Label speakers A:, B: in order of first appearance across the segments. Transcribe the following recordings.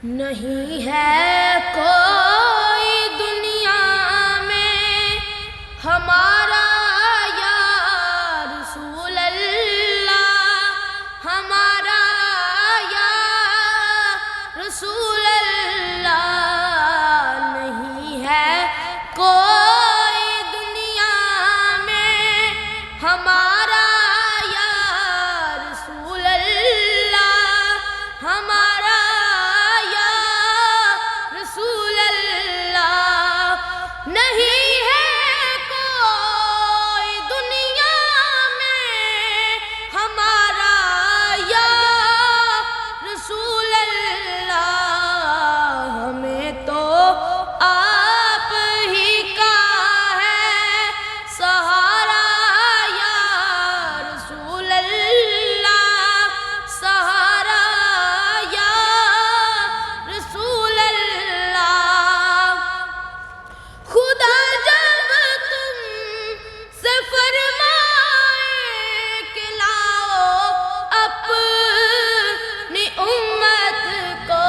A: نہیں ہے کوئی دنیا میں ہمارا یا رسول اللہ، ہمارا یا رسول اللہ، نہیں ہے کوئی دنیا میں ہمارا یا رسول اللہ، ہمارا رسول اللہ، نہیں ہے کوئی دنیا میں ہمارا یا رسول اللہ، ہمیں تو آپ ہی کا ہے سہارا یا رسول اللہ، سہارا یا رسول اللہ۔ خدا جب تم سے فرمائے کہ لاؤ اپنی امت کو،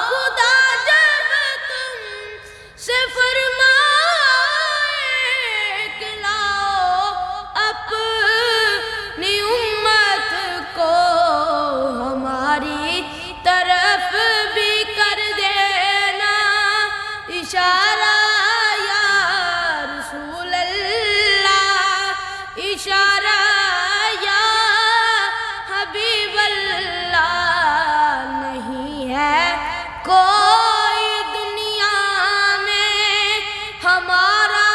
A: خدا جب تم سے فرمائے کہ لاؤ اپنی امت کو، ہماری طرف بھی کر دینا اشارہ یا رسول اللہ، اشارہ یا حبیب اللہ، نہیں ہے کوئی دنیا میں ہمارا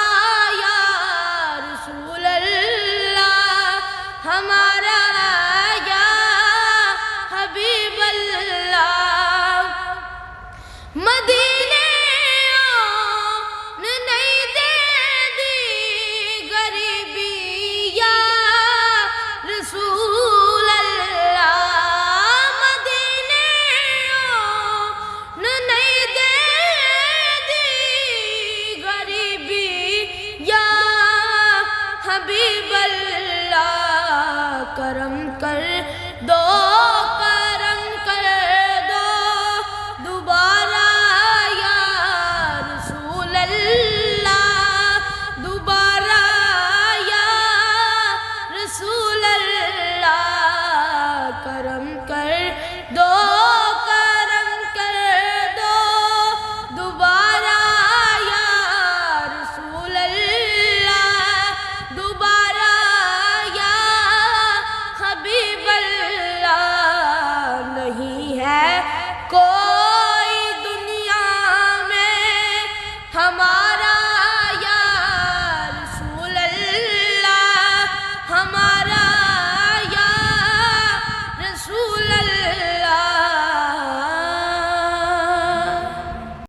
A: یا رسول اللہ، ہمارا یا حبیب اللہ۔ مدینے نہیں دے دی غریبی یا رسول اللہ، مدینے نہیں دے دی غریبی یا حبیب اللہ، کرم کر دو، کرم کر دو دوبارہ یا رسول اللہ، دوبارہ یا رسول اللہ، کرم کر دو، کرم کر دو دوبارہ یا رسول اللہ، دوبارہ یا حبیب اللہ، نہیں ہے کوئی دنیا میں ہمارا